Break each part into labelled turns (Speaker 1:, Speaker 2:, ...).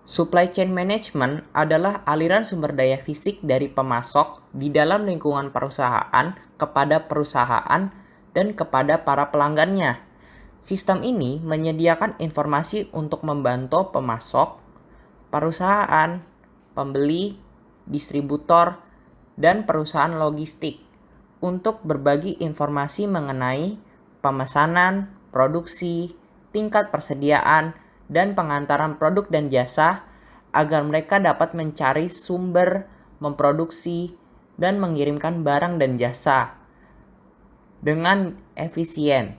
Speaker 1: Supply chain management adalah aliran sumber daya fisik dari pemasok di dalam lingkungan perusahaan kepada perusahaan dan kepada para pelanggannya. Sistem ini menyediakan informasi untuk membantu pemasok, perusahaan, pembeli, distributor, dan perusahaan logistik untuk berbagi informasi mengenai pemesanan, produksi, tingkat persediaan, dan pengantaran produk dan jasa agar mereka dapat mencari sumber, memproduksi, dan mengirimkan barang dan jasa dengan efisien.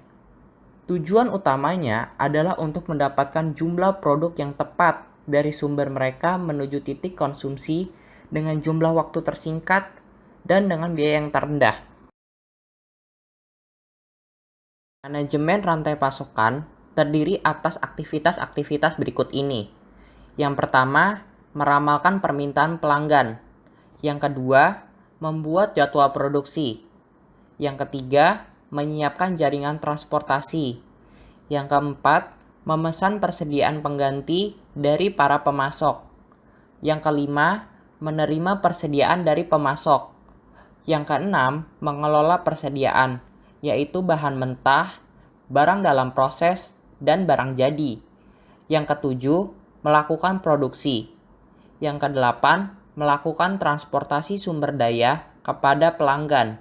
Speaker 1: Tujuan utamanya adalah untuk mendapatkan jumlah produk yang tepat dari sumber mereka menuju titik konsumsi dengan jumlah waktu tersingkat dan dengan biaya yang terendah. Manajemen rantai pasokan terdiri atas aktivitas-aktivitas berikut ini. Yang pertama, meramalkan permintaan pelanggan. Yang kedua, membuat jadwal produksi. Yang ketiga, menyiapkan jaringan transportasi. Yang keempat, memesan persediaan pengganti dari para pemasok. Yang kelima, menerima persediaan dari pemasok. Yang keenam, mengelola persediaan, yaitu bahan mentah, barang dalam proses, dan barang jadi. Yang ketujuh, melakukan produksi. Yang kedelapan, melakukan transportasi sumber daya kepada pelanggan.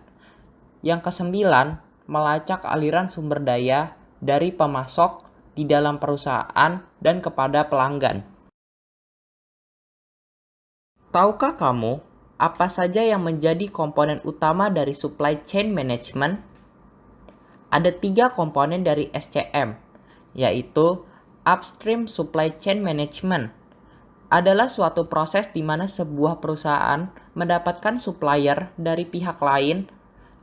Speaker 1: Yang kesembilan, melacak aliran sumber daya dari pemasok di dalam perusahaan dan kepada pelanggan. Tahukah kamu apa saja yang menjadi komponen utama dari supply chain management? Ada 3 komponen dari SCM, yaitu upstream supply chain management. Adalah suatu proses di mana sebuah perusahaan mendapatkan supplier dari pihak lain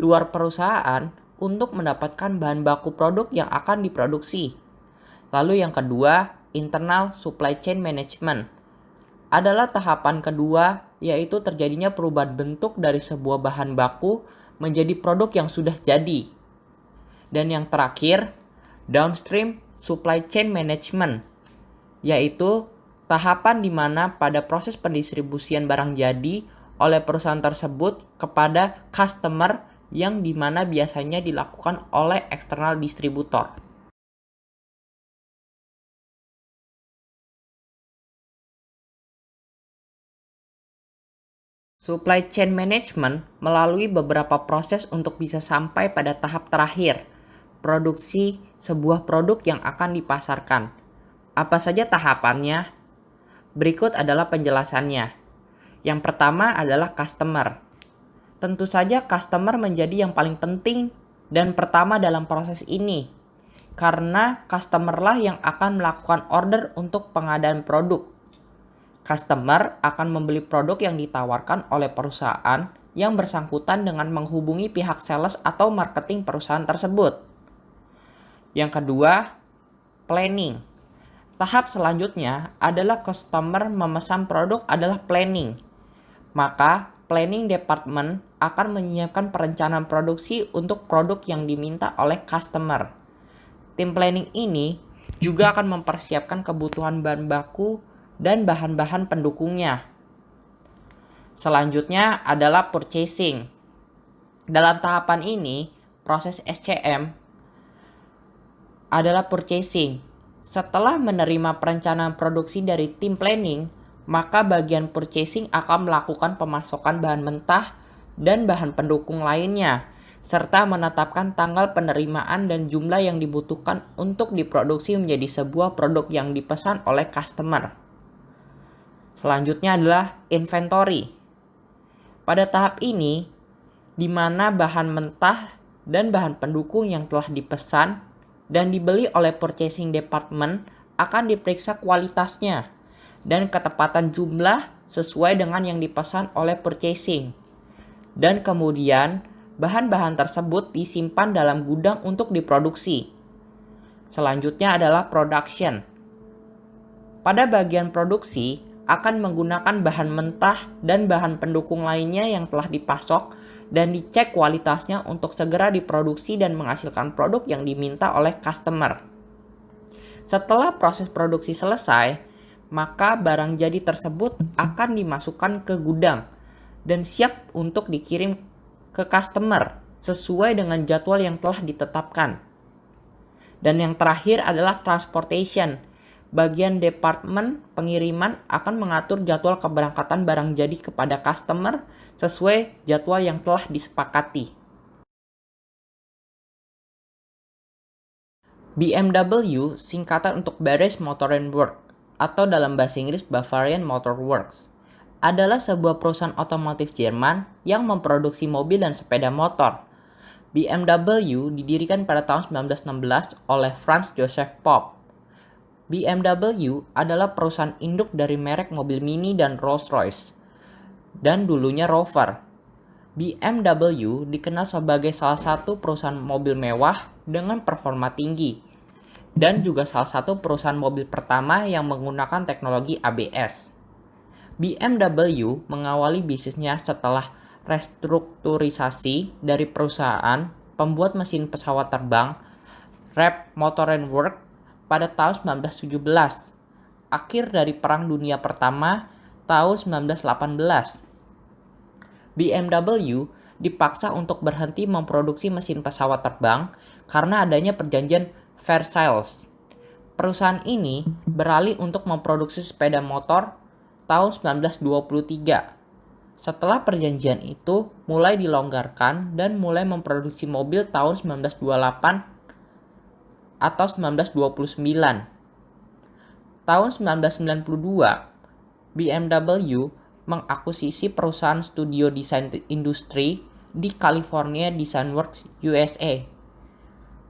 Speaker 1: luar perusahaan untuk mendapatkan bahan baku produk yang akan diproduksi. Lalu yang kedua, internal supply chain management. Adalah tahapan kedua, yaitu terjadinya perubahan bentuk dari sebuah bahan baku menjadi produk yang sudah jadi. Dan yang terakhir, downstream supply chain management, yaitu tahapan di mana pada proses pendistribusian barang jadi oleh perusahaan tersebut kepada customer yang di mana biasanya dilakukan oleh eksternal distributor. Supply chain management melalui beberapa proses untuk bisa sampai pada tahap terakhir, produksi sebuah produk yang akan dipasarkan. Apa saja tahapannya? Berikut adalah penjelasannya. Yang pertama adalah customer. Tentu saja customer menjadi yang paling penting dan pertama dalam proses ini, karena customer lah yang akan melakukan order untuk pengadaan produk. Customer akan membeli produk yang ditawarkan oleh perusahaan yang bersangkutan dengan menghubungi pihak sales atau marketing perusahaan tersebut. Yang kedua, planning. Tahap selanjutnya adalah customer memesan produk adalah planning. Maka planning department akan menyiapkan perencanaan produksi untuk produk yang diminta oleh customer. Tim planning ini juga akan mempersiapkan kebutuhan bahan baku dan bahan-bahan pendukungnya. Selanjutnya adalah purchasing. Dalam tahapan ini, proses SCM adalah purchasing. Setelah menerima perencanaan produksi dari tim planning, maka bagian purchasing akan melakukan pemasokan bahan mentah dan bahan pendukung lainnya, serta menetapkan tanggal penerimaan dan jumlah yang dibutuhkan untuk diproduksi menjadi sebuah produk yang dipesan oleh customer. Selanjutnya adalah inventory. Pada tahap ini, di mana bahan mentah dan bahan pendukung yang telah dipesan dan dibeli oleh purchasing department akan diperiksa kualitasnya dan ketepatan jumlah sesuai dengan yang dipesan oleh purchasing. Dan kemudian, bahan-bahan tersebut disimpan dalam gudang untuk diproduksi. Selanjutnya adalah production. Pada bagian produksi, akan menggunakan bahan mentah dan bahan pendukung lainnya yang telah dipasok dan dicek kualitasnya untuk segera diproduksi dan menghasilkan produk yang diminta oleh customer. Setelah proses produksi selesai, maka barang jadi tersebut akan dimasukkan ke gudang dan siap untuk dikirim ke customer sesuai dengan jadwal yang telah ditetapkan. Dan yang terakhir adalah transportation. Bagian departemen pengiriman akan mengatur jadwal keberangkatan barang jadi kepada customer sesuai jadwal yang telah disepakati. BMW singkatan untuk Bayerische Motorenwerk atau dalam bahasa Inggris Bavarian Motor Works adalah sebuah perusahaan otomotif Jerman yang memproduksi mobil dan sepeda motor. BMW didirikan pada tahun 1916 oleh Franz Joseph Popp. BMW adalah perusahaan induk dari merek mobil Mini dan Rolls-Royce, dan dulunya Rover. BMW dikenal sebagai salah satu perusahaan mobil mewah dengan performa tinggi, dan juga salah satu perusahaan mobil pertama yang menggunakan teknologi ABS. BMW mengawali bisnisnya setelah restrukturisasi dari perusahaan pembuat mesin pesawat terbang Raab Motorenwerk pada tahun 1917, akhir dari Perang Dunia Pertama tahun 1918. BMW dipaksa untuk berhenti memproduksi mesin pesawat terbang karena adanya perjanjian Versailles. Perusahaan ini beralih untuk memproduksi sepeda motor tahun 1923. Setelah perjanjian itu mulai dilonggarkan dan mulai memproduksi mobil tahun 1928 atau 1929. Tahun 1992, BMW mengakuisisi perusahaan studio desain industri di California Design Works USA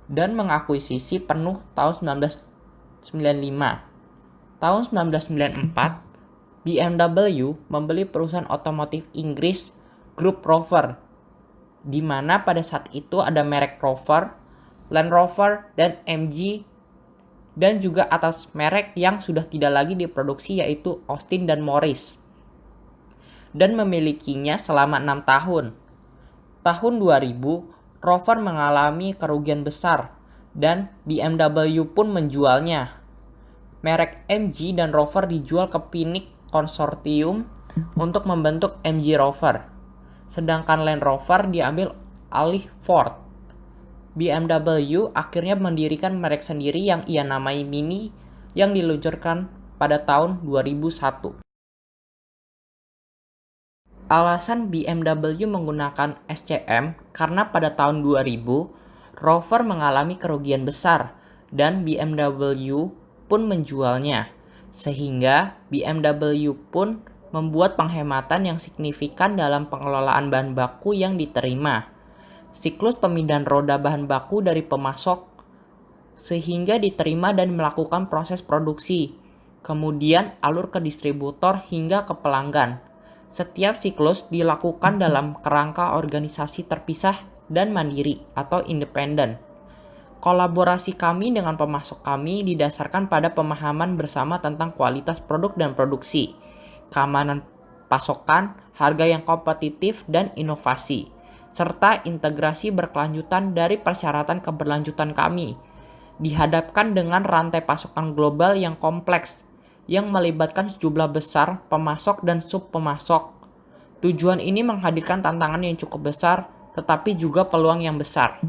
Speaker 1: dan mengakuisisi penuh tahun 1995. Tahun 1994, BMW membeli perusahaan otomotif Inggris Grup Rover, di mana pada saat itu ada merek Rover, Land Rover, dan MG, dan juga atas merek yang sudah tidak lagi diproduksi yaitu Austin dan Morris, dan memilikinya selama 6 tahun. Tahun 2000, Rover mengalami kerugian besar dan BMW pun menjualnya. Merek MG dan Rover dijual ke Pinnacle Konsortium untuk membentuk MG Rover, sedangkan Land Rover diambil alih Ford. BMW akhirnya mendirikan merek sendiri yang ia namai Mini yang diluncurkan pada tahun 2001. Alasan BMW menggunakan SCM karena pada tahun 2000 Rover mengalami kerugian besar dan BMW pun menjualnya, sehingga BMW pun membuat penghematan yang signifikan dalam pengelolaan bahan baku yang diterima. Siklus pemindahan roda bahan baku dari pemasok sehingga diterima dan melakukan proses produksi, kemudian alur ke distributor hingga ke pelanggan. Setiap siklus dilakukan dalam kerangka organisasi terpisah dan mandiri atau independen. Kolaborasi kami dengan pemasok kami didasarkan pada pemahaman bersama tentang kualitas produk dan produksi, keamanan pasokan, harga yang kompetitif, dan inovasi, serta integrasi berkelanjutan dari persyaratan keberlanjutan kami, dihadapkan dengan rantai pasokan global yang kompleks, yang melibatkan sejumlah besar pemasok dan subpemasok. Tujuan ini menghadirkan tantangan yang cukup besar, tetapi juga peluang yang besar.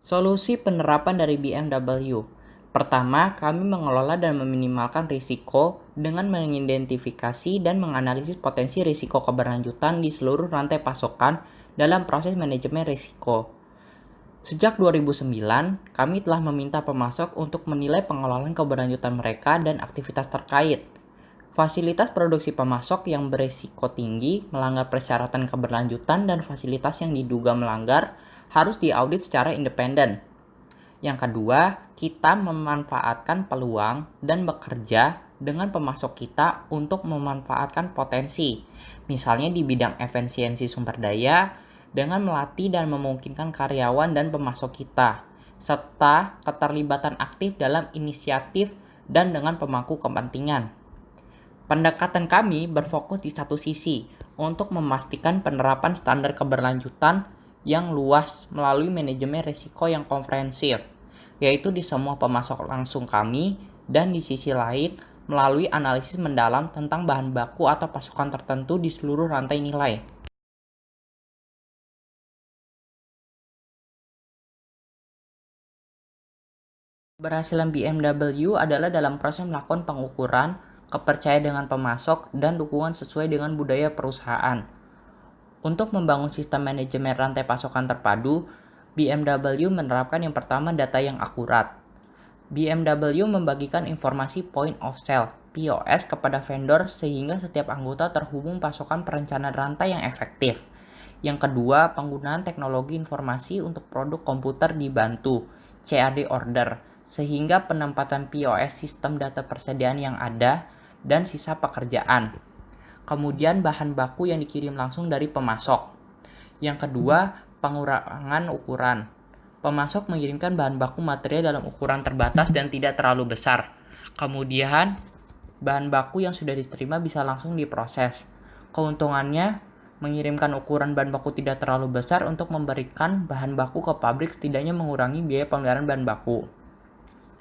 Speaker 1: Solusi penerapan dari BMW. Pertama, kami mengelola dan meminimalkan risiko dengan mengidentifikasi dan menganalisis potensi risiko keberlanjutan di seluruh rantai pasokan dalam proses manajemen risiko. Sejak 2009, kami telah meminta pemasok untuk menilai pengelolaan keberlanjutan mereka dan aktivitas terkait. Fasilitas produksi pemasok yang berisiko tinggi, melanggar persyaratan keberlanjutan, dan fasilitas yang diduga melanggar harus diaudit secara independen. Yang kedua, kita memanfaatkan peluang dan bekerja dengan pemasok kita untuk memanfaatkan potensi, misalnya di bidang efisiensi sumber daya, dengan melatih dan memungkinkan karyawan dan pemasok kita, serta keterlibatan aktif dalam inisiatif dan dengan pemangku kepentingan. Pendekatan kami berfokus di satu sisi untuk memastikan penerapan standar keberlanjutan yang luas melalui manajemen risiko yang komprehensif, yaitu di semua pemasok langsung kami, dan di sisi lain melalui analisis mendalam tentang bahan baku atau pasokan tertentu di seluruh rantai nilai. Keberhasilan BMW adalah dalam proses melakukan pengukuran, kepercayaan dengan pemasok, dan dukungan sesuai dengan budaya perusahaan. Untuk membangun sistem manajemen rantai pasokan terpadu, BMW menerapkan yang pertama data yang akurat. BMW membagikan informasi point of sale (POS) kepada vendor sehingga setiap anggota terhubung pasokan perencanaan rantai yang efektif. Yang kedua, penggunaan teknologi informasi untuk produk komputer dibantu (CAD order), sehingga penempatan POS sistem data persediaan yang ada dan sisa pekerjaan. Kemudian bahan baku yang dikirim langsung dari pemasok. Yang kedua, pengurangan ukuran. Pemasok mengirimkan bahan baku material dalam ukuran terbatas dan tidak terlalu besar. Kemudian, bahan baku yang sudah diterima bisa langsung diproses. Keuntungannya, mengirimkan ukuran bahan baku tidak terlalu besar untuk memberikan bahan baku ke pabrik setidaknya mengurangi biaya pemeliharaan bahan baku.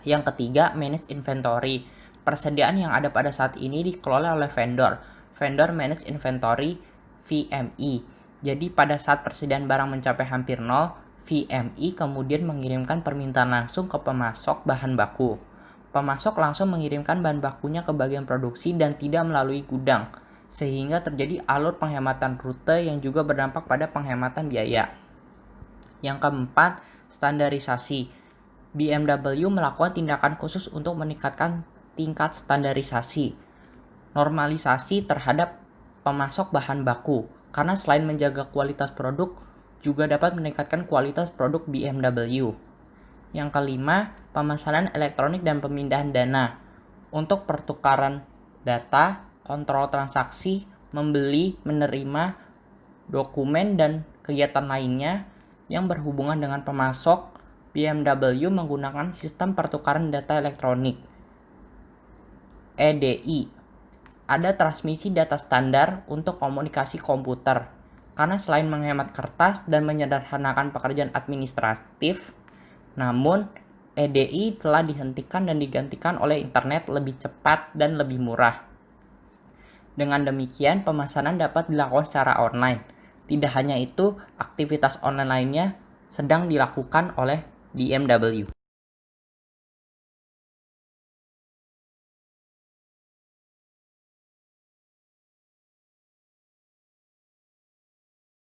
Speaker 1: Yang ketiga, manage inventory. Persediaan yang ada pada saat ini dikelola oleh Vendor Manage Inventory (VMI). Jadi pada saat persediaan barang mencapai hampir nol, VMI kemudian mengirimkan permintaan langsung ke pemasok bahan baku. Pemasok langsung mengirimkan bahan bakunya ke bagian produksi dan tidak melalui gudang, sehingga terjadi alur penghematan rute yang juga berdampak pada penghematan biaya. Yang keempat, standarisasi. BMW melakukan tindakan khusus untuk meningkatkan tingkat standarisasi. Normalisasi terhadap pemasok bahan baku, karena selain menjaga kualitas produk, juga dapat meningkatkan kualitas produk BMW. Yang kelima, pemesanan elektronik dan pemindahan dana. Untuk pertukaran data, kontrol transaksi, membeli, menerima, dokumen, dan kegiatan lainnya yang berhubungan dengan pemasok, BMW menggunakan sistem pertukaran data elektronik (EDI). Ada transmisi data standar untuk komunikasi komputer, karena selain menghemat kertas dan menyederhanakan pekerjaan administratif, namun EDI telah dihentikan dan digantikan oleh internet lebih cepat dan lebih murah. Dengan demikian, pemesanan dapat dilakukan secara online. Tidak hanya itu, aktivitas online lainnya sedang dilakukan oleh BMW.